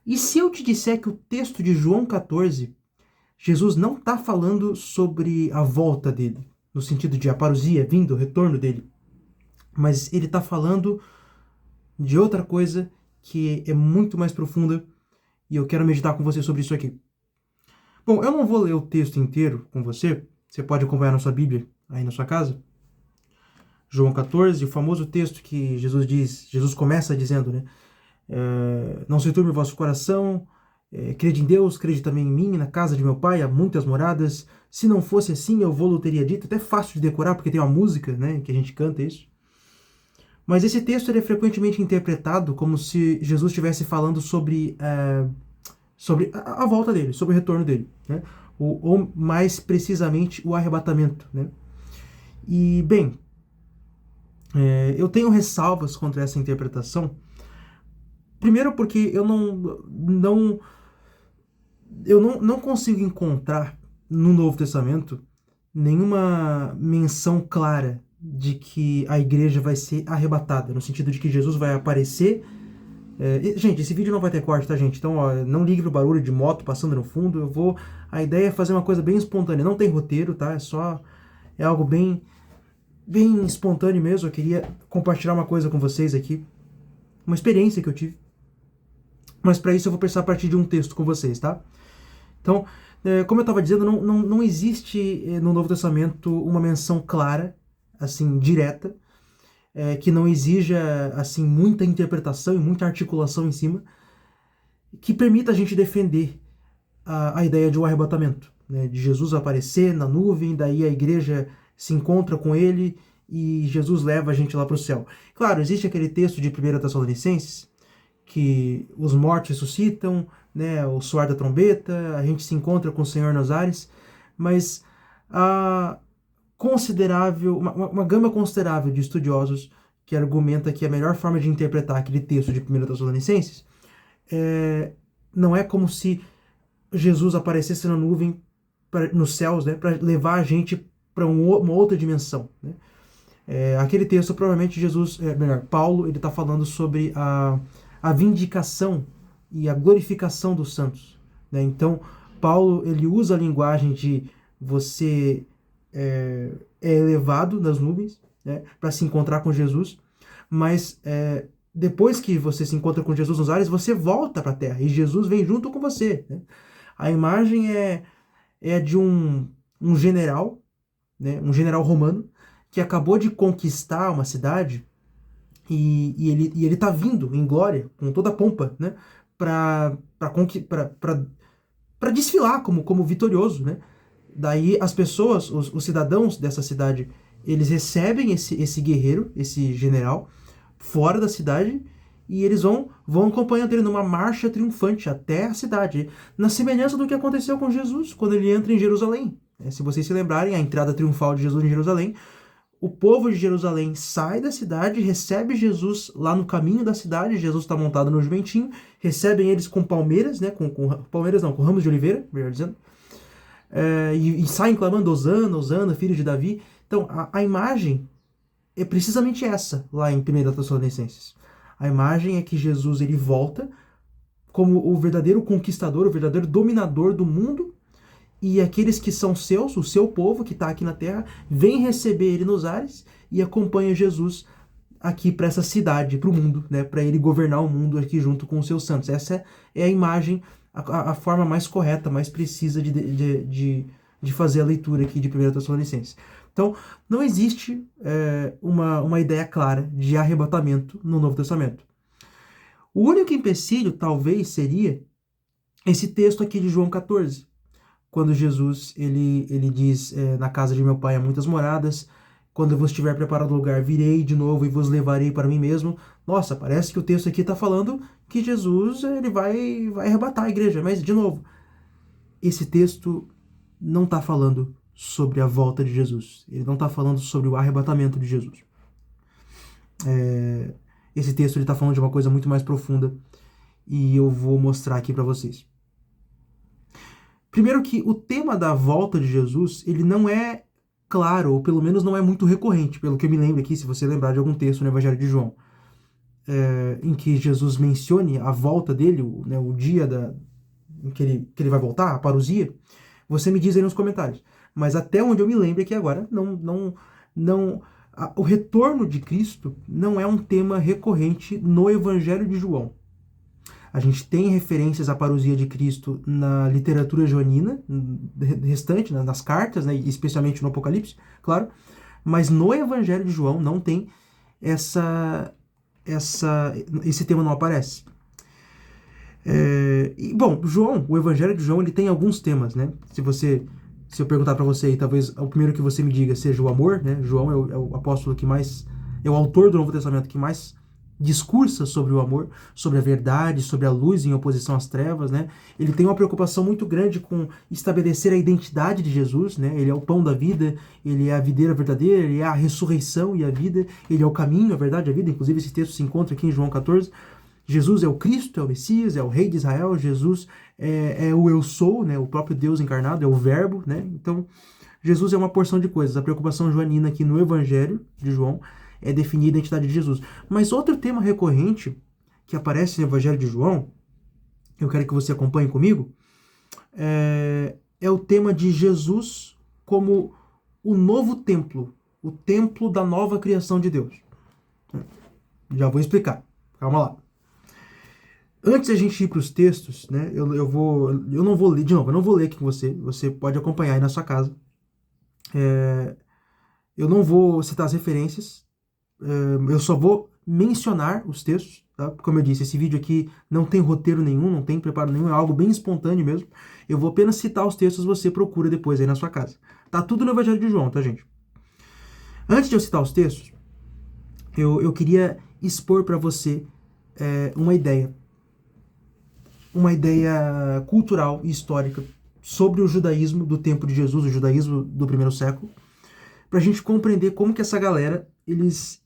E se eu te disser que o texto de João 14, Jesus não está falando sobre a volta dele, no sentido de a parousia, vindo, o retorno dele, mas ele está falando de outra coisa que é muito mais profunda e eu quero meditar com você sobre isso aqui. Bom, eu não vou ler o texto inteiro com você, você pode acompanhar na sua Bíblia, aí na sua casa. João 14, o famoso texto que Jesus começa dizendo, né? Não se turbe o vosso coração, crede em Deus, crede também em mim, na casa de meu pai há muitas moradas, se não fosse assim eu vou-lo teria dito, até fácil de decorar porque tem uma música, né, que a gente canta isso. Mas esse texto ele é frequentemente interpretado como se Jesus estivesse falando sobre a volta dele, sobre o retorno dele, né? Ou mais precisamente o arrebatamento, né? E, bem, eu tenho ressalvas contra essa interpretação. Primeiro porque eu não consigo encontrar no Novo Testamento nenhuma menção clara de que a igreja vai ser arrebatada, no sentido de que Jesus vai aparecer. Gente, esse vídeo não vai ter corte, tá, gente? Então, ó, não ligue pro barulho de moto passando no fundo. A ideia é fazer uma coisa bem espontânea. Não tem roteiro, tá? É algo bem, bem espontâneo mesmo. Eu queria compartilhar uma coisa com vocês aqui, uma experiência que eu tive. Mas para isso eu vou pensar a partir de um texto com vocês, tá? Então, como eu estava dizendo, não existe no Novo Testamento uma menção clara, assim, direta, que não exija assim muita interpretação e muita articulação em cima, que permita a gente defender a ideia de um arrebatamento, né? De Jesus aparecer na nuvem, daí a igreja se encontra com ele e Jesus leva a gente lá para o céu. Claro, existe aquele texto de 1 Tessalonicenses, que os mortos ressuscitam, né, o soar da trombeta, a gente se encontra com o Senhor nos ares, mas uma gama considerável de estudiosos que argumenta que a melhor forma de interpretar aquele texto de 1 Tessalonicenses não é como se Jesus aparecesse na nuvem nos céus, né, para levar a gente para uma outra dimensão, né? Aquele texto, provavelmente Paulo, ele está falando sobre a vindicação e a glorificação dos santos, né? Então, Paulo ele usa a linguagem de você é elevado nas nuvens, né, para se encontrar com Jesus, mas depois que você se encontra com Jesus nos ares, você volta para a terra e Jesus vem junto com você, né? A imagem é de um general, né, um general romano que acabou de conquistar uma cidade e ele tá vindo em glória, com toda a pompa, né, para desfilar como vitorioso, né? Daí as pessoas, os cidadãos dessa cidade, eles recebem esse guerreiro, esse general, fora da cidade, e eles vão acompanhando ele numa marcha triunfante até a cidade, na semelhança do que aconteceu com Jesus, quando ele entra em Jerusalém. Se vocês se lembrarem, a entrada triunfal de Jesus em Jerusalém, o povo de Jerusalém sai da cidade, recebe Jesus lá no caminho da cidade, Jesus está montado no jumentinho, recebem eles com palmeiras, né, com palmeiras não, com ramos de oliveira, melhor dizendo, e saem clamando, Hosana, Hosana, filho de Davi. Então, a imagem é precisamente essa, lá em 1 Tessalonicenses. A imagem é que Jesus ele volta como o verdadeiro conquistador, o verdadeiro dominador do mundo, e aqueles que são seus, o seu povo que está aqui na terra, vem receber ele nos ares e acompanha Jesus aqui para essa cidade, para o mundo, né, para ele governar o mundo aqui junto com os seus santos. Essa é a imagem, a forma mais correta, mais precisa de fazer a leitura aqui de 1 Tessalonicenses. Então, não existe uma ideia clara de arrebatamento no Novo Testamento. O único empecilho, talvez, seria esse texto aqui de João 14, quando Jesus ele diz, na casa de meu pai há muitas moradas, quando eu vos tiver preparado lugar, virei de novo e vos levarei para mim mesmo. Nossa, parece que o texto aqui está falando que Jesus ele vai arrebatar a igreja, mas, de novo, esse texto não está falando sobre a volta de Jesus. Ele não está falando sobre o arrebatamento de Jesus. Esse texto está falando de uma coisa muito mais profunda e eu vou mostrar aqui para vocês. Primeiro que o tema da volta de Jesus, ele não é claro, ou pelo menos não é muito recorrente, pelo que eu me lembro aqui, se você lembrar de algum texto no Evangelho de João. em que Jesus mencione a volta dele, né, o dia em que ele vai voltar, a parousia, você me diz aí nos comentários. Mas até onde eu me lembro aqui agora, o retorno de Cristo não é um tema recorrente no Evangelho de João. A gente tem referências à parousia de Cristo na literatura joanina, restante, nas cartas, né, especialmente no Apocalipse, claro, mas no Evangelho de João não tem esse tema não aparece. Bom, o Evangelho de João, ele tem alguns temas, né? Se eu perguntar para você, talvez o primeiro que você me diga seja o amor, né? João é o apóstolo que mais, é o autor do Novo Testamento que mais discursa sobre o amor, sobre a verdade, sobre a luz em oposição às trevas, né? Ele tem uma preocupação muito grande com estabelecer a identidade de Jesus, né? Ele é o pão da vida, ele é a videira verdadeira, ele é a ressurreição e a vida, ele é o caminho, a verdade e a vida. Inclusive esse texto se encontra aqui em João 14. Jesus é o Cristo, é o Messias, é o Rei de Israel. Jesus é o Eu Sou, né? O próprio Deus encarnado, é o Verbo, né? Então, Jesus é uma porção de coisas. A preocupação joanina aqui no Evangelho de João é definir a identidade de Jesus. Mas outro tema recorrente que aparece no Evangelho de João, eu quero que você acompanhe comigo, é o tema de Jesus como o novo templo, o templo da nova criação de Deus. Já vou explicar. Calma lá. Antes de a gente ir para os textos, né, eu não vou ler, de novo, eu não vou ler aqui com você, você pode acompanhar aí na sua casa. Eu não vou citar as referências, eu só vou mencionar os textos, tá? Como eu disse, esse vídeo aqui não tem roteiro nenhum, não tem preparo nenhum, é algo bem espontâneo mesmo. Eu vou apenas citar os textos, você procura depois aí na sua casa. Tá tudo no Evangelho de João, tá, gente? Antes de eu citar os textos, eu queria expor para você uma ideia cultural e histórica sobre o judaísmo do tempo de Jesus, o judaísmo do primeiro século, para a gente compreender como que essa galera, eles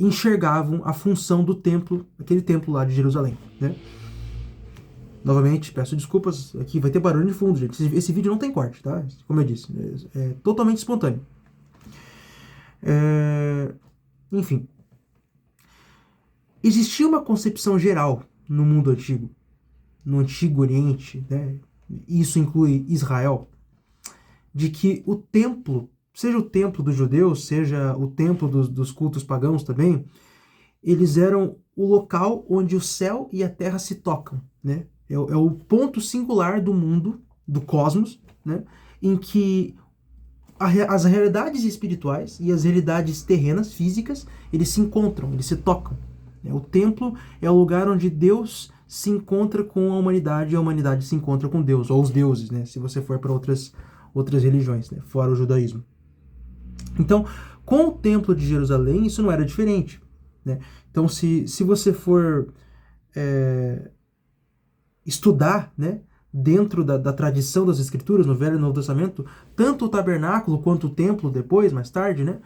enxergavam a função do templo, aquele templo lá de Jerusalém, né? Novamente, peço desculpas, aqui vai ter barulho de fundo, gente. Esse vídeo não tem corte, tá? Como eu disse, é totalmente espontâneo. Enfim. Existia uma concepção geral no mundo antigo, no Antigo Oriente, né? Isso inclui Israel, de que o templo, seja o templo dos judeus, seja o templo dos cultos pagãos também, eles eram o local onde o céu e a terra se tocam, né? É o ponto singular do mundo, do cosmos, né? Em que as realidades espirituais e as realidades terrenas, físicas, eles se encontram, eles se tocam. O templo é o lugar onde Deus se encontra com a humanidade e a humanidade se encontra com Deus, ou os deuses, né? Se você for para outras religiões, né? Fora o judaísmo. Então, com o templo de Jerusalém, isso não era diferente, né? Então, se você for estudar, né, dentro da tradição das Escrituras, no Velho e no Novo Testamento, tanto o tabernáculo quanto o templo depois, mais tarde, né,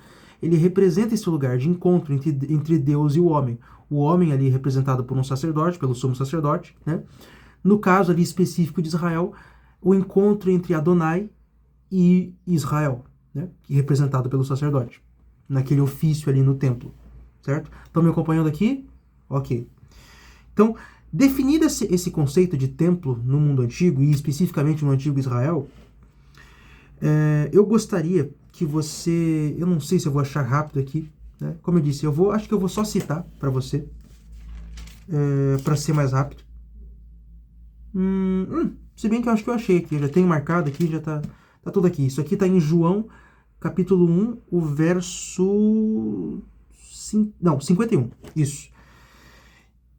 ele representa esse lugar de encontro entre Deus e o homem. O homem ali representado por um sacerdote, pelo sumo sacerdote, né? No caso ali específico de Israel, o encontro entre Adonai e Israel, né? Representado pelo sacerdote, naquele ofício ali no templo, certo? Estão me acompanhando aqui? Ok. Então, definido esse conceito de templo no mundo antigo, e especificamente no antigo Israel, eu gostaria que você... Eu não sei se eu vou achar rápido aqui, né? Como eu disse, acho que eu vou só citar para você, para ser mais rápido. Se bem que eu acho que eu achei aqui, eu já tenho marcado aqui, já tá tudo aqui. Isso aqui tá em João, capítulo 1, o verso... 51, isso.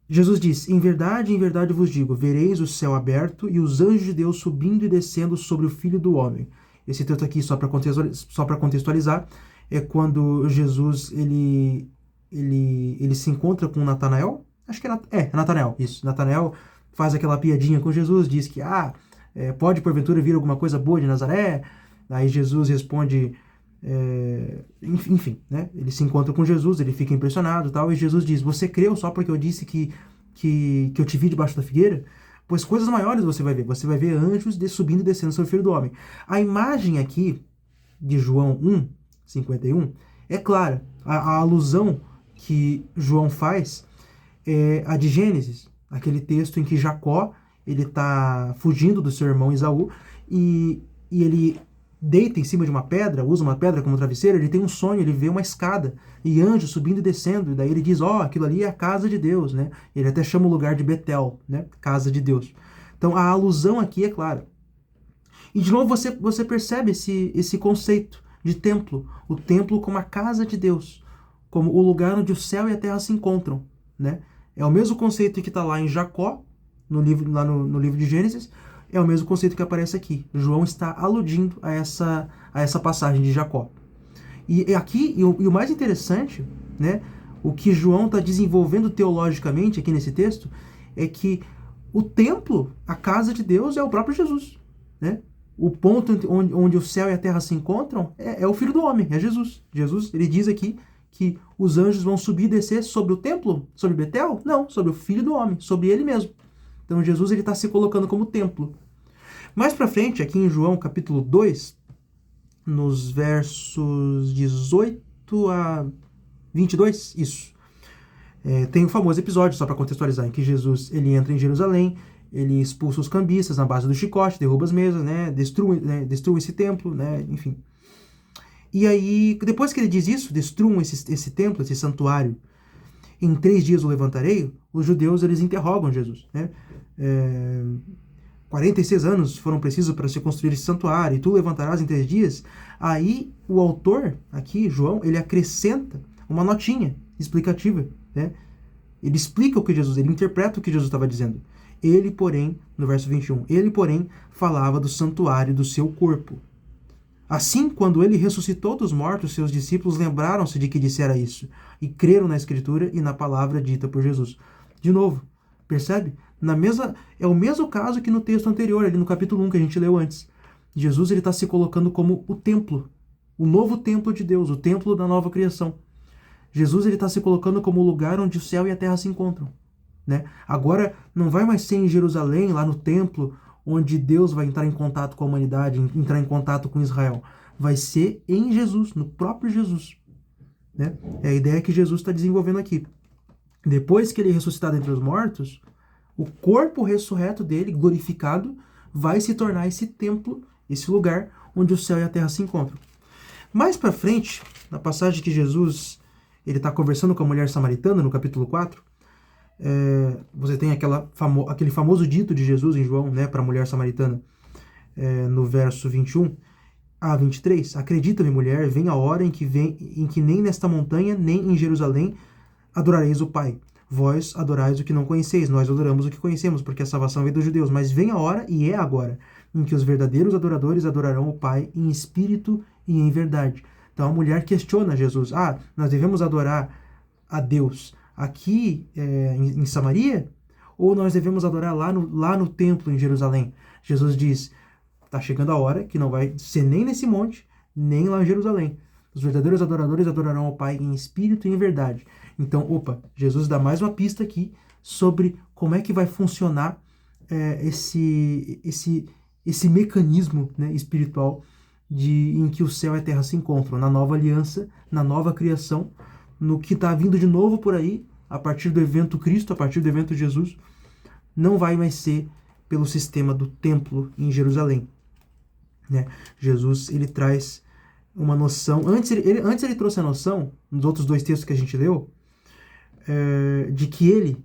Jesus diz: em verdade vos digo, vereis o céu aberto e os anjos de Deus subindo e descendo sobre o Filho do Homem. Esse texto aqui, só para contextualizar, é quando Jesus ele se encontra com Natanael. Acho que é Natanael, isso. Natanael faz aquela piadinha com Jesus, diz que pode porventura vir alguma coisa boa de Nazaré? Aí Jesus responde, enfim, né? Ele se encontra com Jesus, ele fica impressionado e tal, e Jesus diz: você creu só porque eu disse que eu te vi debaixo da figueira? Pois coisas maiores você vai ver anjos subindo e descendo sobre o Filho do Homem. A imagem aqui de João 1, 51 é clara. A alusão que João faz é a de Gênesis, aquele texto em que Jacó ele está fugindo do seu irmão Esaú e ele deita em cima de uma pedra, usa uma pedra como travesseiro, ele tem um sonho, ele vê uma escada e anjos subindo e descendo, e daí ele diz, aquilo ali é a casa de Deus, né? Ele até chama o lugar de Betel, né? Casa de Deus. Então a alusão aqui é clara. E de novo você percebe esse conceito de templo, o templo como a casa de Deus, como o lugar onde o céu e a terra se encontram, né? É o mesmo conceito que está lá em Jacó, no livro de Gênesis, é o mesmo conceito que aparece aqui. João está aludindo a essa passagem de Jacó. E aqui, e o mais interessante, né, o que João está desenvolvendo teologicamente aqui nesse texto, é que o templo, a casa de Deus, é o próprio Jesus, né? O ponto onde o céu e a terra se encontram é o Filho do Homem, é Jesus. Jesus, ele diz aqui que os anjos vão subir e descer sobre o templo, sobre Betel? Não, sobre o Filho do Homem, sobre ele mesmo. Então Jesus está se colocando como templo. Mais para frente, aqui em João capítulo 2, nos versos 18 a 22, isso. Tem o famoso episódio, só para contextualizar, em que Jesus ele entra em Jerusalém, ele expulsa os cambistas na base do chicote, derruba as mesas, né, destrui esse templo, né, enfim. E aí, depois que ele diz isso, destruam esse templo, esse santuário, em 3 dias o levantarei, os judeus eles interrogam Jesus, né? 46 anos foram precisos para se construir esse santuário, e tu levantarás em 3 dias. Aí o autor, aqui, João, ele acrescenta uma notinha explicativa, né? Ele explica o que Jesus, ele interpreta o que Jesus estava dizendo. Ele, porém, no verso 21, ele, porém, falava do santuário do seu corpo. Assim, quando ele ressuscitou dos mortos, seus discípulos lembraram-se de que dissera isso, e creram na Escritura e na palavra dita por Jesus. De novo, percebe? É o mesmo caso que no texto anterior, ali no capítulo 1 que a gente leu antes. Jesus está se colocando como o templo, o novo templo de Deus, o templo da nova criação. Jesus está se colocando como o lugar onde o céu e a terra se encontram, né? Agora não vai mais ser em Jerusalém, lá no templo, onde Deus vai entrar em contato com a humanidade, entrar em contato com Israel. Vai ser em Jesus, no próprio Jesus, né? É a ideia que Jesus está desenvolvendo aqui. Depois que ele ressuscitar dentre os mortos, o corpo ressurreto dele, glorificado, vai se tornar esse templo, esse lugar onde o céu e a terra se encontram. Mais para frente, na passagem que Jesus ele está conversando com a mulher samaritana, no capítulo 4, você tem aquele famoso dito de Jesus em João, né, para a mulher samaritana, no verso 21 a 23. Acredita-me, mulher, vem a hora em que nem nesta montanha, nem em Jerusalém adorareis o Pai. Vós adorais o que não conheceis, nós adoramos o que conhecemos, porque a salvação vem dos judeus. Mas vem a hora, e é agora, em que os verdadeiros adoradores adorarão o Pai em espírito e em verdade. Então a mulher questiona Jesus. Nós devemos adorar a Deus aqui em Samaria? Ou nós devemos adorar lá no templo em Jerusalém? Jesus diz, está chegando a hora que não vai ser nem nesse monte, nem lá em Jerusalém. Os verdadeiros adoradores adorarão ao Pai em espírito e em verdade. Então, Jesus dá mais uma pista aqui sobre como é que vai funcionar esse mecanismo, né, espiritual em que o céu e a terra se encontram, na nova aliança, na nova criação, no que está vindo de novo por aí, a partir do evento Cristo, a partir do evento Jesus, não vai mais ser pelo sistema do templo em Jerusalém, né? Jesus, ele traz uma noção, antes ele trouxe a noção, nos outros 2 textos que a gente leu, de que ele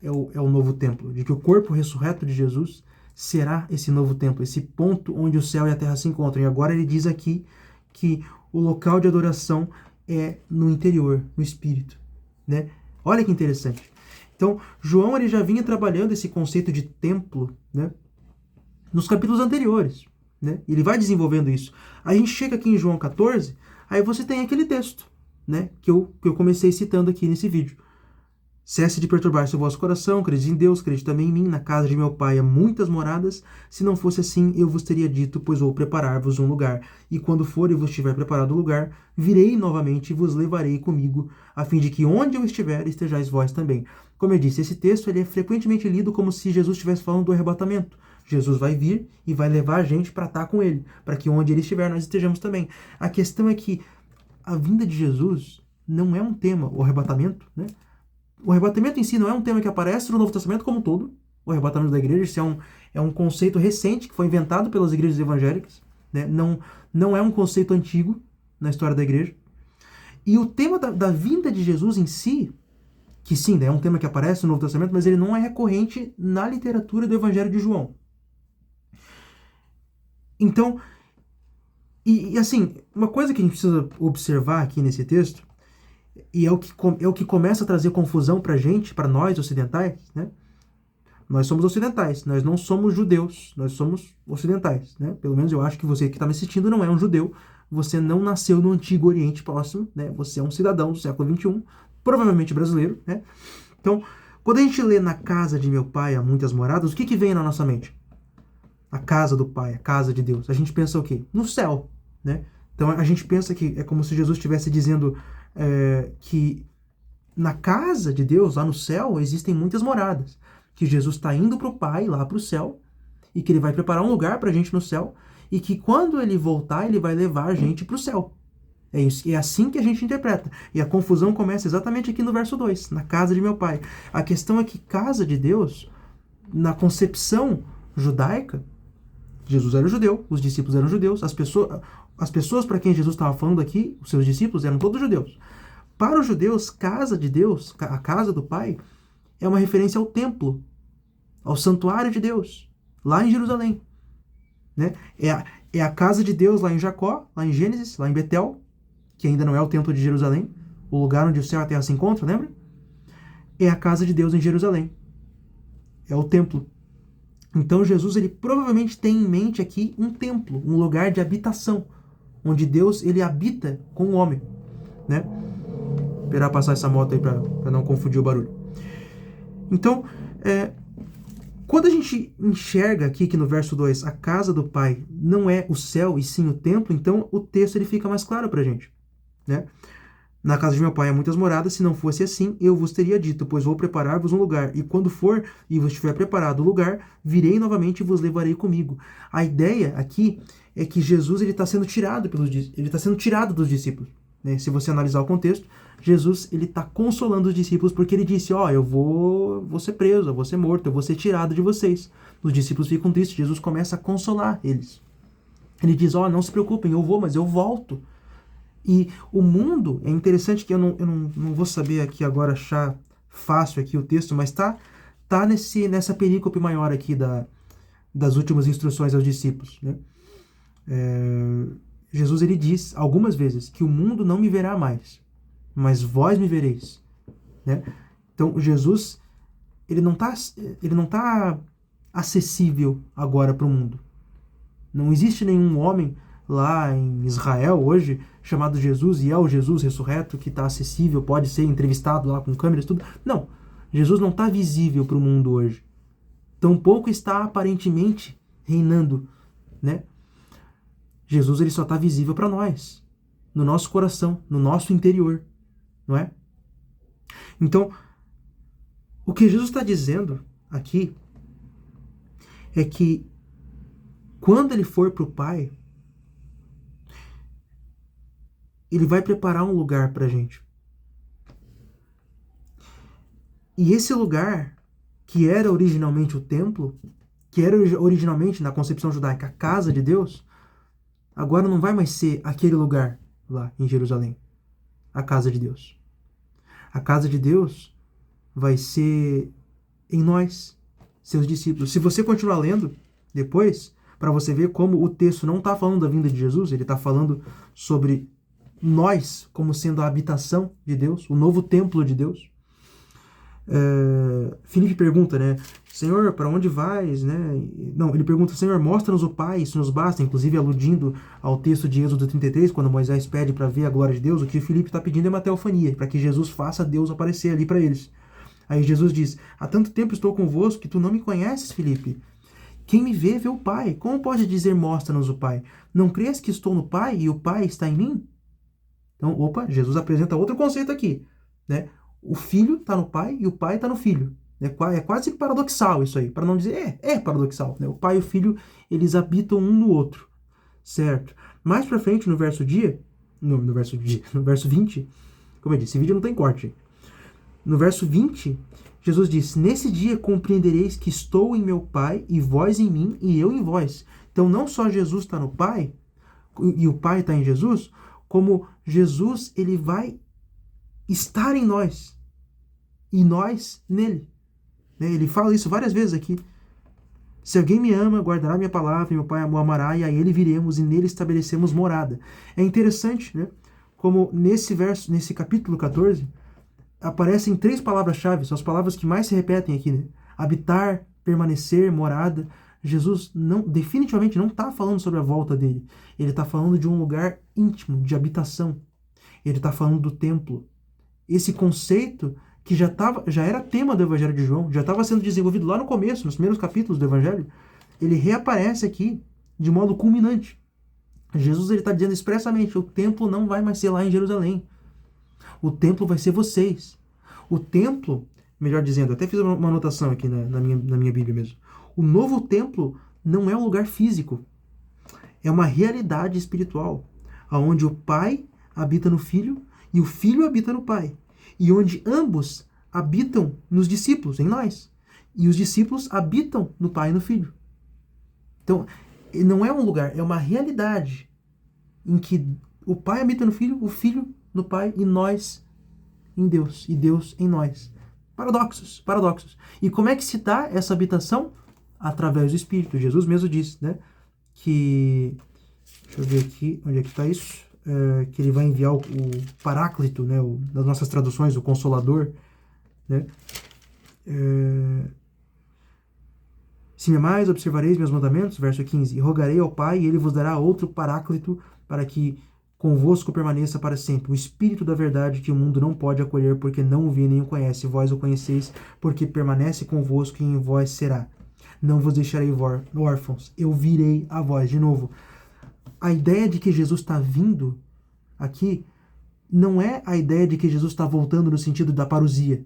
é o novo templo, de que o corpo ressurreto de Jesus será esse novo templo, esse ponto onde o céu e a terra se encontram. E agora ele diz aqui que o local de adoração é no interior, no espírito, né? Olha que interessante. Então, João ele já vinha trabalhando esse conceito de templo, né, nos capítulos anteriores, né? Ele vai desenvolvendo isso. Aí a gente chega aqui em João 14, aí você tem aquele texto, né, que eu comecei citando aqui nesse vídeo. Cesse de perturbar-se o vosso coração, crede em Deus, crede também em mim, na casa de meu pai há muitas moradas, se não fosse assim, eu vos teria dito, pois vou preparar-vos um lugar. E quando for e vos tiver preparado o lugar, virei novamente e vos levarei comigo, a fim de que onde eu estiver, estejais vós também. Como eu disse, esse texto ele é frequentemente lido como se Jesus estivesse falando do arrebatamento. Jesus vai vir e vai levar a gente para estar com ele, para que onde ele estiver, nós estejamos também. A questão é que a vinda de Jesus não é um tema, o arrebatamento, né? O arrebatamento em si não é um tema que aparece no Novo Testamento como um todo. O arrebatamento da igreja, isso é um conceito recente que foi inventado pelas igrejas evangélicas, né? Não é um conceito antigo na história da igreja. E o tema da vinda de Jesus em si, que sim, é um tema que aparece no Novo Testamento, mas ele não é recorrente na literatura do Evangelho de João. Então, e assim, uma coisa que a gente precisa observar aqui nesse texto, e é o que começa a trazer confusão pra gente, para nós ocidentais, né? Nós somos ocidentais, nós não somos judeus, nós somos ocidentais, né? Pelo menos eu acho que você que está me assistindo não é um judeu, você não nasceu no Antigo Oriente Próximo, né? Você é um cidadão do século XXI, provavelmente brasileiro, né? Então, quando a gente lê na casa de meu pai há muitas moradas, o que vem na nossa mente? A casa do pai, a casa de Deus. A gente pensa o quê? No céu, né? Então a gente pensa que é como se Jesus estivesse dizendo que na casa de Deus, lá no céu, existem muitas moradas. Que Jesus está indo para o Pai, lá para o céu, e que ele vai preparar um lugar para a gente no céu, e que quando ele voltar, ele vai levar a gente para o céu. É isso, é assim que a gente interpreta. E a confusão começa exatamente aqui no verso 2, na casa de meu pai. A questão é que casa de Deus, na concepção judaica, Jesus era judeu, os discípulos eram judeus, as pessoas para quem Jesus estava falando aqui, os seus discípulos, eram todos judeus. Para os judeus, casa de Deus, a casa do Pai, é uma referência ao templo, ao santuário de Deus, lá em Jerusalém. Né? É a casa de Deus lá em Jacó, lá em Gênesis, lá em Betel, que ainda não é o templo de Jerusalém, o lugar onde o céu e a terra se encontram, lembra? É a casa de Deus em Jerusalém. É o templo. Então Jesus, ele provavelmente tem em mente aqui um templo, um lugar de habitação, onde Deus, ele habita com o homem, né? Esperar passar essa moto aí para não confundir o barulho. Então, quando a gente enxerga aqui que no verso 2 a casa do Pai não é o céu e sim o templo, então o texto ele fica mais claro pra gente, né? Na casa de meu pai há muitas moradas, se não fosse assim, eu vos teria dito, pois vou preparar-vos um lugar, e quando for e vos tiver preparado o lugar, virei novamente e vos levarei comigo. A ideia aqui é que Jesus ele está sendo tirado dos discípulos. Né? Se você analisar o contexto, Jesus ele está consolando os discípulos porque ele disse, eu vou ser preso, eu vou ser morto, eu vou ser tirado de vocês. Os discípulos ficam tristes, Jesus começa a consolar eles. Ele diz, não se preocupem, eu vou, mas eu volto. E o mundo, é interessante que eu não vou saber aqui agora achar fácil aqui o texto, mas tá nessa perícope maior aqui das últimas instruções aos discípulos. Né? Jesus ele diz algumas vezes que o mundo não me verá mais, mas vós me vereis. Né? Então Jesus ele não tá acessível agora para o mundo. Não existe nenhum homem lá em Israel hoje, chamado Jesus, e é o Jesus ressurreto que está acessível, pode ser entrevistado lá com câmeras e tudo. Não, Jesus não está visível para o mundo hoje. Tampouco está aparentemente reinando, né? Jesus ele só está visível para nós, no nosso coração, no nosso interior, não é? Então, o que Jesus está dizendo aqui é que quando ele for para o Pai, ele vai preparar um lugar para a gente. E esse lugar, que era originalmente o templo, que era originalmente, na concepção judaica, a casa de Deus, agora não vai mais ser aquele lugar lá em Jerusalém, a casa de Deus. A casa de Deus vai ser em nós, seus discípulos. Se você continuar lendo depois, para você ver como o texto não está falando da vinda de Jesus, ele está falando sobre nós como sendo a habitação de Deus, o novo templo de Deus. Filipe pergunta, né? Senhor, para onde vais? Né? Não, ele pergunta, Senhor, mostra-nos o Pai, isso nos basta, inclusive aludindo ao texto de Êxodo 33, quando Moisés pede para ver a glória de Deus, o que Filipe está pedindo é uma teofania, para que Jesus faça Deus aparecer ali para eles. Aí Jesus diz, há tanto tempo estou convosco que tu não me conheces, Filipe. Quem me vê, vê o Pai. Como pode dizer, mostra-nos o Pai? Não crês que estou no Pai e o Pai está em mim? Então, Jesus apresenta outro conceito aqui, né? O Filho está no Pai e o Pai está no Filho. É quase paradoxal isso aí, para não dizer, é paradoxal. Né? O Pai e o Filho, eles habitam um no outro, certo? Mais para frente, no verso 20, Como eu disse, esse vídeo não tem corte. No verso 20, Jesus diz: nesse dia compreendereis que estou em meu Pai, e vós em mim, e eu em vós. Então não só Jesus está no Pai, e o Pai está em Jesus, como Jesus ele vai estar em nós, e nós nele. Ele fala isso várias vezes aqui. Se alguém me ama, guardará minha palavra, e meu Pai o amará, e a ele viremos, e nele estabelecemos morada. É interessante, né? Como nesse verso, nesse capítulo 14, aparecem 3 palavras-chave, são as palavras que mais se repetem aqui, né? Habitar, permanecer, morada. Jesus definitivamente não está falando sobre a volta dele. Ele está falando de um lugar íntimo, de habitação. Ele está falando do templo. Esse conceito que já era tema do Evangelho de João, já estava sendo desenvolvido lá no começo, nos primeiros capítulos do Evangelho, ele reaparece aqui de modo culminante. Jesus está dizendo expressamente: o templo não vai mais ser lá em Jerusalém. O templo vai ser vocês. O templo, melhor dizendo, até fiz uma anotação aqui na minha Bíblia mesmo. O novo templo não é um lugar físico. É uma realidade espiritual, onde o Pai habita no Filho e o Filho habita no Pai. E onde ambos habitam nos discípulos, em nós. E os discípulos habitam no Pai e no Filho. Então, não é um lugar, é uma realidade em que o Pai habita no Filho, o Filho no Pai e nós em Deus, e Deus em nós. Paradoxos, paradoxos. E como é que se dá essa habitação? Através do Espírito. Jesus mesmo disse, né, que... Deixa eu ver aqui, onde é que está isso? Que ele vai enviar o Paráclito, né, das nossas traduções, o Consolador, né? Se me amais, observareis meus mandamentos, verso 15, e rogarei ao Pai, e ele vos dará outro Paráclito, para que convosco permaneça para sempre, o Espírito da verdade, que o mundo não pode acolher, porque não o vê nem o conhece, vós o conheceis, porque permanece convosco e em vós será. Não vos deixarei órfãos, eu virei a vós. De novo, a ideia de que Jesus está vindo aqui não é a ideia de que Jesus está voltando no sentido da parousia,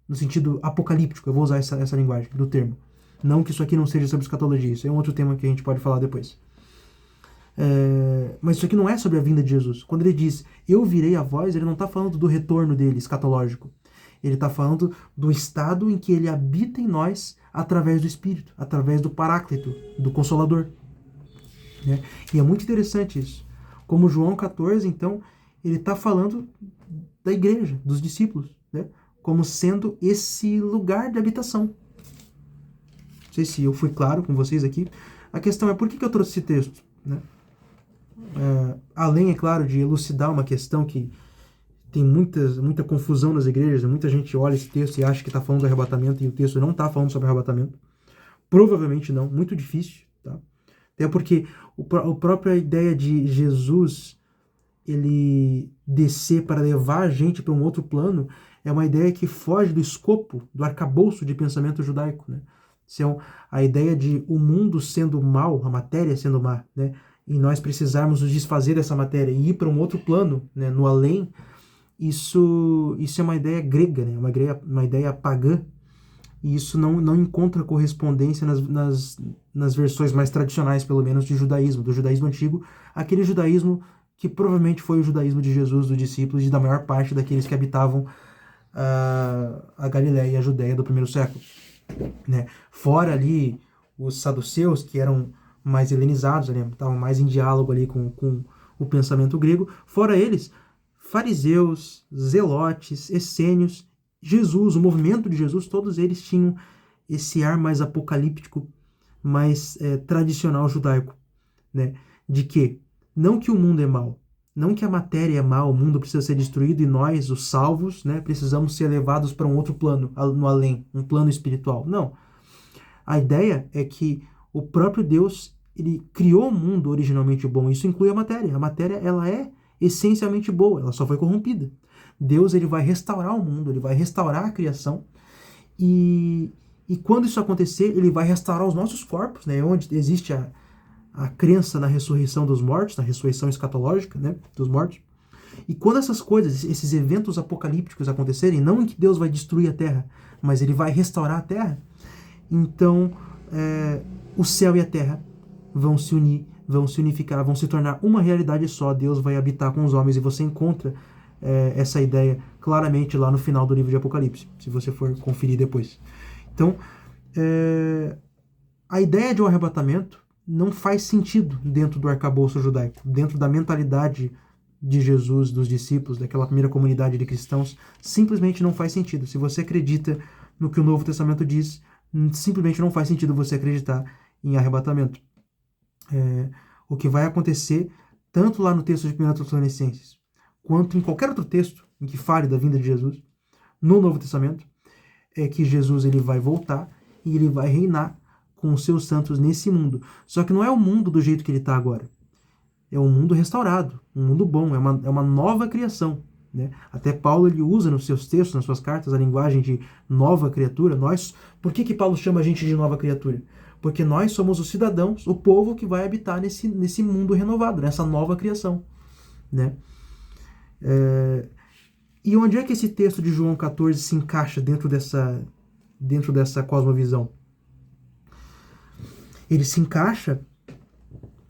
no sentido apocalíptico. Eu vou usar essa linguagem do termo. Não que isso aqui não seja sobre escatologia, isso é um outro tema que a gente pode falar depois. Mas isso aqui não é sobre a vinda de Jesus. Quando ele diz, eu virei a vós, ele não está falando do retorno dele, escatológico. Ele está falando do estado em que ele habita em nós através do Espírito, através do Paráclito, do Consolador. Né? E é muito interessante isso. Como João 14, então, ele está falando da igreja, dos discípulos, né? Como sendo esse lugar de habitação. Não sei se eu fui claro com vocês aqui. A questão é por que eu trouxe esse texto, né? Além, é claro, de elucidar uma questão que tem muita confusão nas igrejas, muita gente olha esse texto e acha que está falando do arrebatamento e o texto não está falando sobre arrebatamento. Provavelmente não, muito difícil, tá? Até porque a própria ideia de Jesus ele descer para levar a gente para um outro plano é uma ideia que foge do escopo, do arcabouço de pensamento judaico, né? Então, a ideia de o mundo sendo mal, a matéria sendo má, né? E nós precisarmos nos desfazer dessa matéria e ir para um outro plano, né? No além, isso é uma ideia grega, né? Uma ideia pagã. E isso não encontra correspondência nas versões mais tradicionais, pelo menos, de judaísmo, do judaísmo antigo, aquele judaísmo que provavelmente foi o judaísmo de Jesus, dos discípulos e da maior parte daqueles que habitavam a Galiléia e a Judéia do primeiro século. Né? Fora ali os saduceus, que eram mais helenizados, né? Estavam mais em diálogo ali com o pensamento grego, fora eles, fariseus, zelotes, essênios, Jesus, o movimento de Jesus, todos eles tinham esse ar mais apocalíptico, mais tradicional judaico, né? De que não que o mundo é mau, não que a matéria é má, o mundo precisa ser destruído e nós, os salvos, né, precisamos ser levados para um outro plano, no além, um plano espiritual. Não. A ideia é que o próprio Deus, ele criou o mundo originalmente bom. Isso inclui a matéria. A matéria, ela é essencialmente boa, ela só foi corrompida. Deus, ele vai restaurar o mundo, ele vai restaurar a criação. E quando isso acontecer, ele vai restaurar os nossos corpos, né, onde existe a crença na ressurreição dos mortos, na ressurreição escatológica, né, dos mortos. E quando essas coisas, esses eventos apocalípticos acontecerem, não em que Deus vai destruir a terra, mas ele vai restaurar a terra, então o céu e a terra vão se unir, vão se unificar, vão se tornar uma realidade só. Deus vai habitar com os homens e você encontra essa ideia claramente lá no final do livro de Apocalipse, se você for conferir depois. Então, a ideia de um arrebatamento não faz sentido dentro do arcabouço judaico, dentro da mentalidade de Jesus, dos discípulos, daquela primeira comunidade de cristãos, simplesmente não faz sentido. Se você acredita no que o Novo Testamento diz, simplesmente não faz sentido você acreditar em arrebatamento. O que vai acontecer, tanto lá no texto de 1 Tessalonicenses, quanto em qualquer outro texto em que fale da vinda de Jesus, no Novo Testamento, é que Jesus ele vai voltar e ele vai reinar com os seus santos nesse mundo. Só que não é o mundo do jeito que ele está agora. É um mundo restaurado, um mundo bom, é uma nova criação. Né? Até Paulo ele usa nos seus textos, nas suas cartas, a linguagem de nova criatura. Por que Paulo chama a gente de nova criatura? Porque nós somos os cidadãos, o povo que vai habitar nesse mundo renovado, nessa nova criação. Né? E onde é que esse texto de João 14 se encaixa dentro dessa cosmovisão? Ele se encaixa,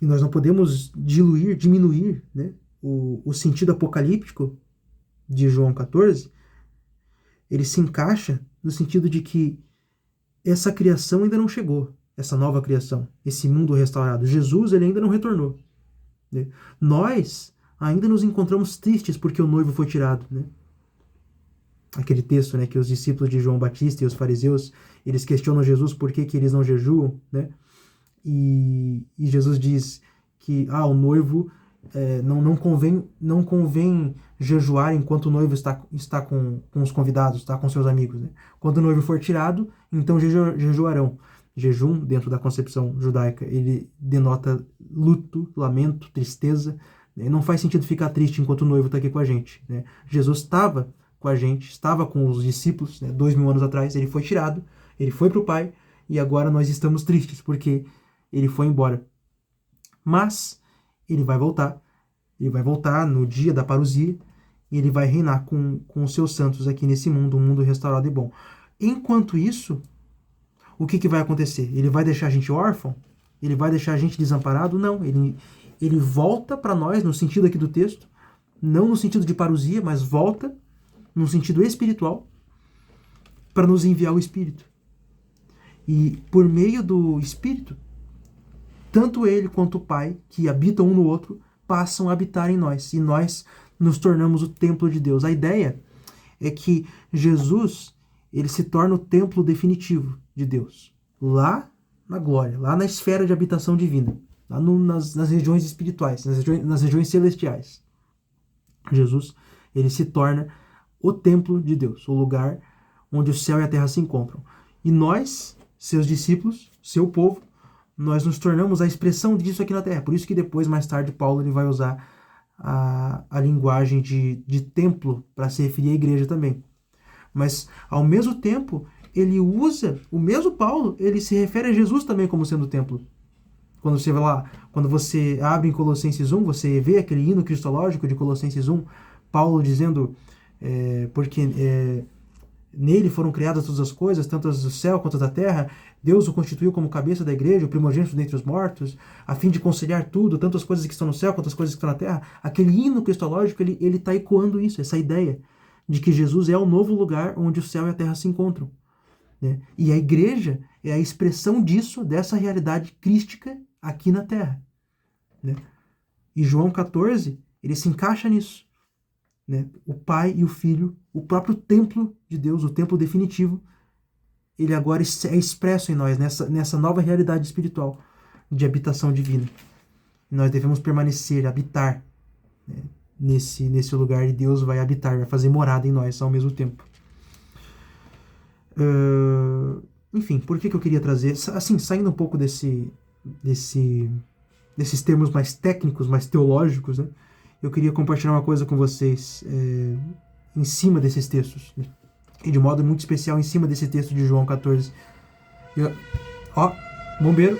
e nós não podemos diminuir, né, o sentido apocalíptico de João 14, ele se encaixa no sentido de que essa criação ainda não chegou, essa nova criação, esse mundo restaurado. Jesus ele ainda não retornou. Né? Nós ainda nos encontramos tristes porque o noivo foi tirado. Né? Aquele texto, né, que os discípulos de João Batista e os fariseus, eles questionam Jesus por que eles não jejuam, né? E Jesus diz que o noivo não convém jejuar enquanto o noivo está com os convidados, está com seus amigos. Né? Quando o noivo for tirado, então jejuarão. Jejum, dentro da concepção judaica, ele denota luto, lamento, tristeza. Né? Não faz sentido ficar triste enquanto o noivo está aqui com a gente. Né? Jesus estava com a gente, estava com os discípulos, né? 2000 anos atrás, ele foi tirado, ele foi para o Pai, e agora nós estamos tristes, porque ele foi embora. Mas ele vai voltar no dia da parousia, e ele vai reinar com os seus santos aqui nesse mundo, um mundo restaurado e bom. Enquanto isso, o que vai acontecer? Ele vai deixar a gente órfão? Ele vai deixar a gente desamparado? Não, ele volta para nós, no sentido aqui do texto, não no sentido de parousia, mas volta no sentido espiritual, para nos enviar o Espírito. E por meio do Espírito, tanto ele quanto o Pai, que habitam um no outro, passam a habitar em nós. E nós nos tornamos o templo de Deus. A ideia é que Jesus ele se torna o templo definitivo de Deus. Lá na glória, lá na esfera de habitação divina. Lá nas regiões espirituais, nas regiões celestiais. Jesus ele se torna o templo de Deus. O lugar onde o céu e a terra se encontram. E nós, seus discípulos, seu povo, nós nos tornamos a expressão disso aqui na Terra. Por isso que depois, mais tarde, Paulo ele vai usar a linguagem de templo para se referir à igreja também. Mas, ao mesmo tempo, ele usa, o mesmo Paulo, ele se refere a Jesus também como sendo o templo. Quando você vai lá, quando você abre em Colossenses 1, você vê aquele hino cristológico de Colossenses 1, Paulo dizendo, nele foram criadas todas as coisas, tanto as do céu quanto as da terra. Deus o constituiu como cabeça da igreja, o primogênito dentre os mortos, a fim de conciliar tudo, tanto as coisas que estão no céu quanto as coisas que estão na terra. Aquele hino cristológico, ele está ecoando isso, essa ideia de que Jesus é o novo lugar onde o céu e a terra se encontram. Né? E a igreja é a expressão disso, dessa realidade crística aqui na terra. Né? E João 14, ele se encaixa nisso. Né? O Pai e o Filho, o próprio templo de Deus, o templo definitivo, ele agora é expresso em nós, nessa nova realidade espiritual de habitação divina. E nós devemos permanecer, habitar, né, nesse lugar, e Deus vai habitar, vai fazer morada em nós ao mesmo tempo. Enfim, por que eu queria trazer, assim, saindo um pouco desses termos mais técnicos, mais teológicos, né? Eu queria compartilhar uma coisa com vocês em cima desses textos, né? E de modo muito especial em cima desse texto de João 14. Bombeiro.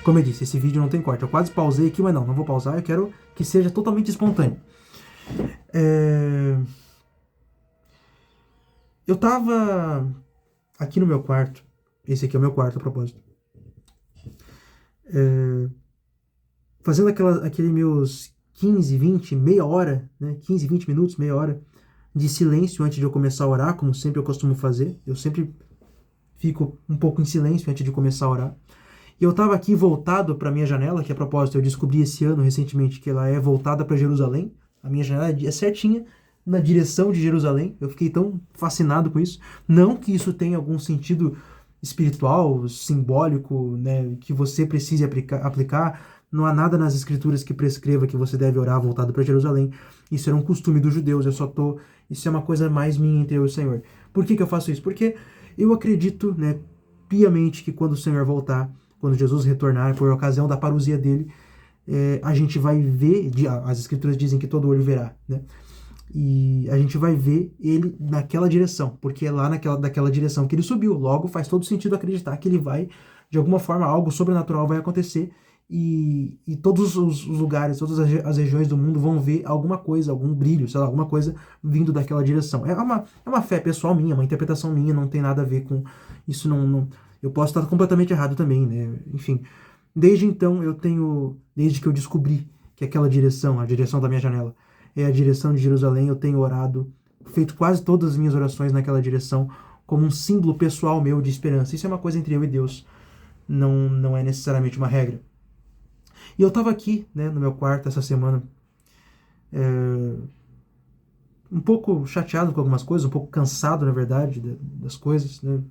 Como eu disse, esse vídeo não tem corte. Eu quase pausei aqui, mas não vou pausar. Eu quero que seja totalmente espontâneo. Eu tava aqui no meu quarto. Esse aqui é o meu quarto, a propósito. Fazendo aqueles meus 15, 20, meia hora, né? 15, 20 minutos, meia hora de silêncio antes de eu começar a orar, como sempre eu costumo fazer. Eu sempre fico um pouco em silêncio antes de começar a orar. E eu estava aqui voltado para minha janela, que a propósito eu descobri esse ano recentemente que ela é voltada para Jerusalém. A minha janela é certinha na direção de Jerusalém. Eu fiquei tão fascinado com isso. Não que isso tenha algum sentido espiritual, simbólico, né, que você precise aplicar. Não há nada nas escrituras que prescreva que você deve orar voltado para Jerusalém. Isso era um costume dos judeus. Isso é uma coisa mais minha entre eu e o Senhor. Por que eu faço isso? Porque eu acredito, né, piamente que quando o Senhor voltar, quando Jesus retornar, por ocasião da parousia dele, a gente vai ver, as escrituras dizem que todo olho verá, né? E a gente vai ver ele naquela direção, porque é lá daquela direção que ele subiu. Logo, faz todo sentido acreditar que ele vai, de alguma forma, algo sobrenatural vai acontecer e todos os lugares, todas as regiões do mundo vão ver alguma coisa, algum brilho, sei lá, alguma coisa vindo daquela direção. É uma fé pessoal minha, uma interpretação minha, não tem nada a ver com isso. Eu posso estar completamente errado também, né? Enfim, desde então desde que eu descobri que aquela direção, a direção da minha janela, é a direção de Jerusalém, eu tenho orado, feito quase todas as minhas orações naquela direção, como um símbolo pessoal meu de esperança. Isso é uma coisa entre eu e Deus, não é necessariamente uma regra. E eu estava aqui, né, no meu quarto essa semana, um pouco chateado com algumas coisas, um pouco cansado, na verdade, das coisas, né,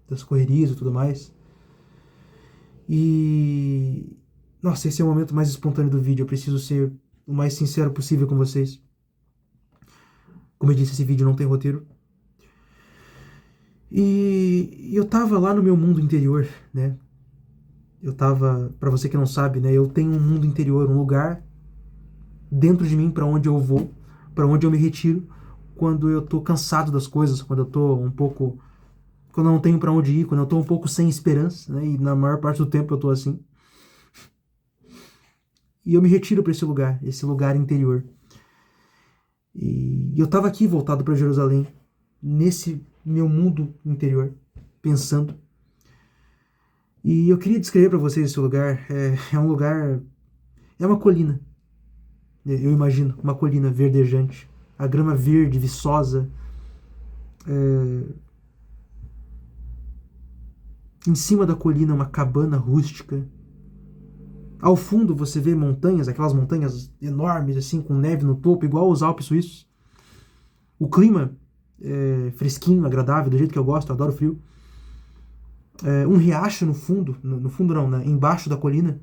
das correrias e tudo mais. E nossa, esse é o momento mais espontâneo do vídeo. Eu preciso ser o mais sincero possível com vocês. Como eu disse, esse vídeo não tem roteiro. E eu tava lá no meu mundo interior, né? Pra você que não sabe, né? Eu tenho um mundo interior, um lugar dentro de mim para onde eu vou, para onde eu me retiro quando eu tô cansado das coisas, quando eu tô quando eu não tenho para onde ir, quando eu tô um pouco sem esperança, né? E na maior parte do tempo eu tô assim. E eu me retiro para esse lugar interior. E eu tava aqui voltado para Jerusalém, nesse meu mundo interior, pensando. E eu queria descrever para vocês esse lugar. É um lugar. É uma colina. Eu imagino, uma colina verdejante. A grama verde, viçosa. Em cima da colina, uma cabana rústica. Ao fundo você vê montanhas, aquelas montanhas enormes, assim, com neve no topo, igual os Alpes suíços. O clima é fresquinho, agradável, do jeito que eu gosto, eu adoro frio. Um riacho no fundo, no fundo não, né, embaixo da colina,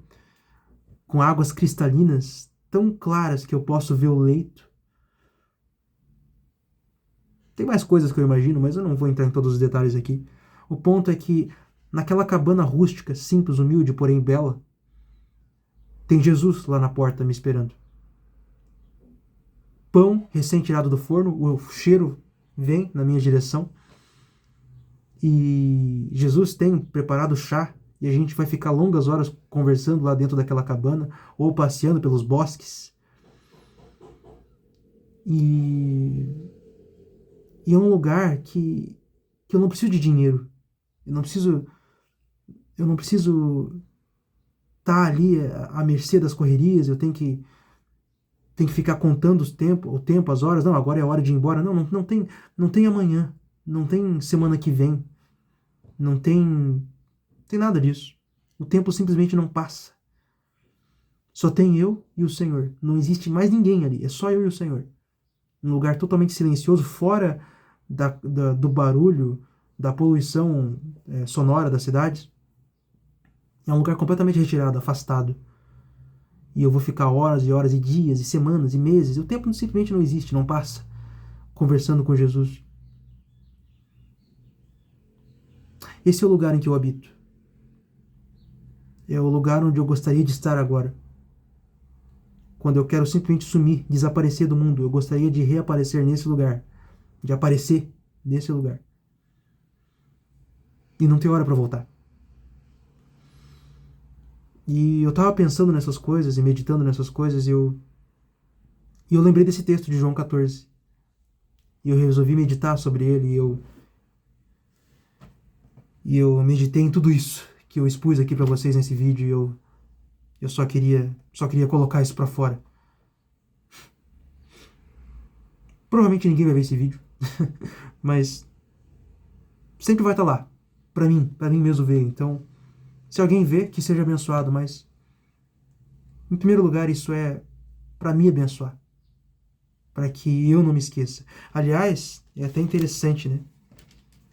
com águas cristalinas, tão claras que eu posso ver o leito. Tem mais coisas que eu imagino, mas eu não vou entrar em todos os detalhes aqui. O ponto é que, naquela cabana rústica, simples, humilde, porém bela, tem Jesus lá na porta me esperando. Pão recém-tirado do forno, o cheiro vem na minha direção. E Jesus tem preparado chá e a gente vai ficar longas horas conversando lá dentro daquela cabana ou passeando pelos bosques. E é um lugar que eu não preciso de dinheiro. Eu não preciso estar ali à mercê das correrias, eu tenho que ficar contando o tempo, as horas. Não, agora é a hora de ir embora. Não tem amanhã, não tem semana que vem, não tem nada disso. O tempo simplesmente não passa. Só tem eu e o Senhor. Não existe mais ninguém ali, é só eu e o Senhor. Um lugar totalmente silencioso, fora do barulho, da poluição sonora das cidades. É um lugar completamente retirado, afastado. E eu vou ficar horas e horas e dias e semanas e meses. E o tempo simplesmente não existe, não passa. Conversando com Jesus. Esse é o lugar em que eu habito. É o lugar onde eu gostaria de estar agora. Quando eu quero simplesmente sumir, desaparecer do mundo, eu gostaria de reaparecer nesse lugar. De aparecer nesse lugar. E não tem hora para voltar. E eu tava pensando nessas coisas e meditando nessas coisas e eu lembrei desse texto de João 14. E eu resolvi meditar sobre ele e eu meditei em tudo isso que eu expus aqui para vocês nesse vídeo e eu só queria colocar isso para fora. Provavelmente ninguém vai ver esse vídeo, mas sempre vai estar lá, para mim mesmo ver. Então, se alguém vê, que seja abençoado, mas em primeiro lugar isso é para me abençoar, para que eu não me esqueça. Aliás, é até interessante, né,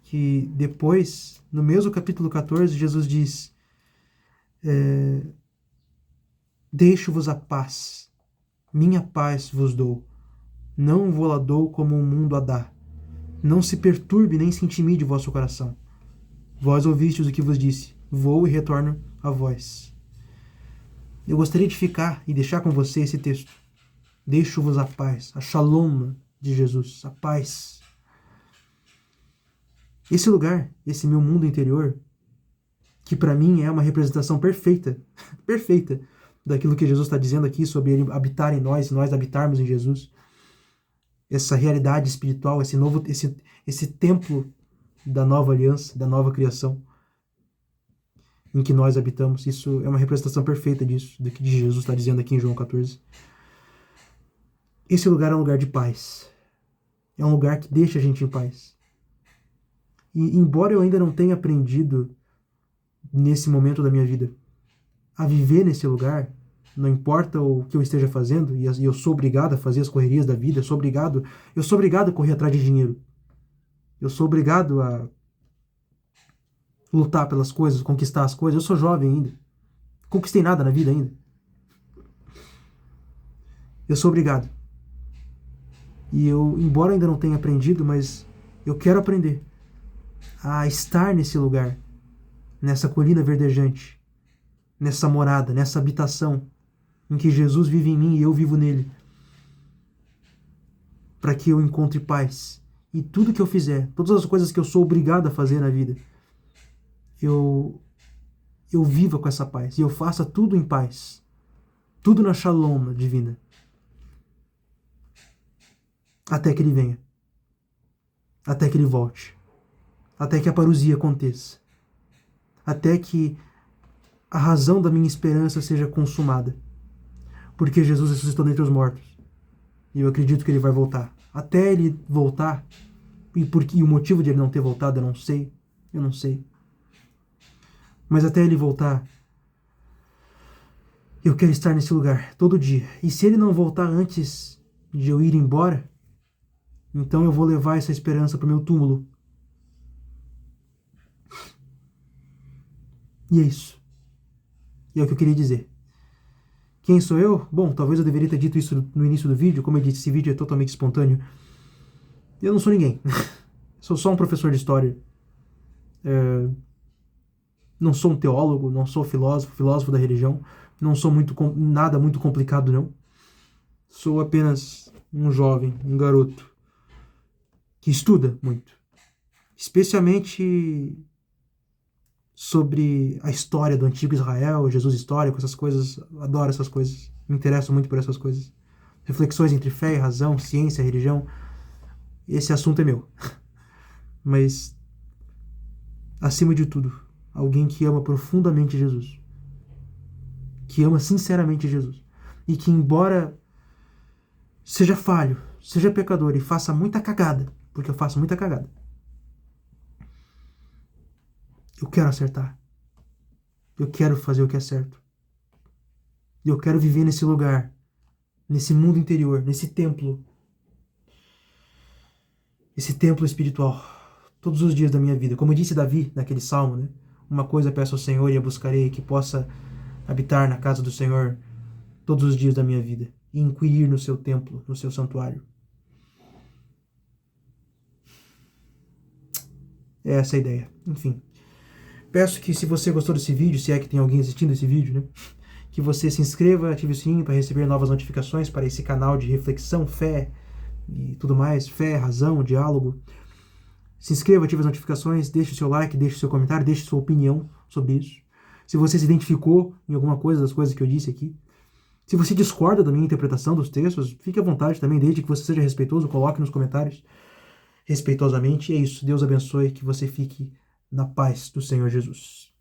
que depois, no mesmo capítulo 14, Jesus diz: deixo-vos a paz, minha paz vos dou, não vou-la dou como o mundo a dá. Não se perturbe nem se intimide o vosso coração. Vós ouvistes o que vos disse, vou e retorno a vós. Eu gostaria de ficar e deixar com você esse texto. Deixo-vos a paz, a shalom de Jesus, a paz. Esse lugar, esse meu mundo interior, que para mim é uma representação perfeita, perfeita, daquilo que Jesus está dizendo aqui sobre ele habitar em nós, nós habitarmos em Jesus. Essa realidade espiritual, esse templo da nova aliança, da nova criação, em que nós habitamos. Isso é uma representação perfeita disso, do que Jesus está dizendo aqui em João 14. Esse lugar é um lugar de paz. É um lugar que deixa a gente em paz. E embora eu ainda não tenha aprendido, nesse momento da minha vida, a viver nesse lugar, não importa o que eu esteja fazendo, e eu sou obrigado a fazer as correrias da vida, eu sou obrigado a correr atrás de dinheiro. Eu sou obrigado a lutar pelas coisas, conquistar as coisas. Eu sou jovem ainda. Conquistei nada na vida ainda. Eu sou obrigado. E eu, embora ainda não tenha aprendido, mas eu quero aprender a estar nesse lugar, nessa colina verdejante, nessa morada, nessa habitação, em que Jesus vive em mim e eu vivo nele, para que eu encontre paz. E tudo que eu fizer, todas as coisas que eu sou obrigado a fazer na vida, eu viva com essa paz. E eu faça tudo em paz. Tudo na shalom divina. Até que ele venha. Até que ele volte. Até que a parousia aconteça. Até que a razão da minha esperança seja consumada. Porque Jesus ressuscitou dentre os mortos. E eu acredito que ele vai voltar. Até ele voltar, e o motivo de ele não ter voltado eu não sei. Mas até ele voltar, eu quero estar nesse lugar todo dia. E se ele não voltar antes de eu ir embora, então eu vou levar essa esperança para o meu túmulo. E é isso. E é o que eu queria dizer. Quem sou eu? Bom, talvez eu deveria ter dito isso no início do vídeo. Como eu disse, esse vídeo é totalmente espontâneo. Eu não sou ninguém. Sou só um professor de história. Não sou um teólogo, não sou filósofo da religião. Não sou nada muito complicado, não. Sou apenas um jovem, um garoto que estuda muito. Especialmente sobre a história do antigo Israel, Jesus histórico, essas coisas. Adoro essas coisas. Me interesso muito por essas coisas. Reflexões entre fé e razão, ciência, religião. Esse assunto é meu. Mas, acima de tudo, alguém que ama profundamente Jesus. Que ama sinceramente Jesus. E que, embora seja falho, seja pecador e faça muita cagada, porque eu faço muita cagada, eu quero acertar. Eu quero fazer o que é certo. Eu quero viver nesse lugar, nesse mundo interior, nesse templo. Esse templo espiritual, todos os dias da minha vida. Como disse Davi naquele salmo, né? Uma coisa peço ao Senhor e a buscarei, que possa habitar na casa do Senhor todos os dias da minha vida e inquirir no seu templo, no seu santuário. É essa a ideia. Enfim. Peço que, se você gostou desse vídeo, se é que tem alguém assistindo esse vídeo, né? Que você se inscreva, ative o sininho para receber novas notificações para esse canal de reflexão, fé e tudo mais. Fé, razão, diálogo. Se inscreva, ative as notificações, deixe o seu like, deixe o seu comentário, deixe sua opinião sobre isso. Se você se identificou em alguma coisa das coisas que eu disse aqui. Se você discorda da minha interpretação dos textos, fique à vontade também, desde que você seja respeitoso, coloque nos comentários respeitosamente. E é isso. Deus abençoe, que você fique na paz do Senhor Jesus.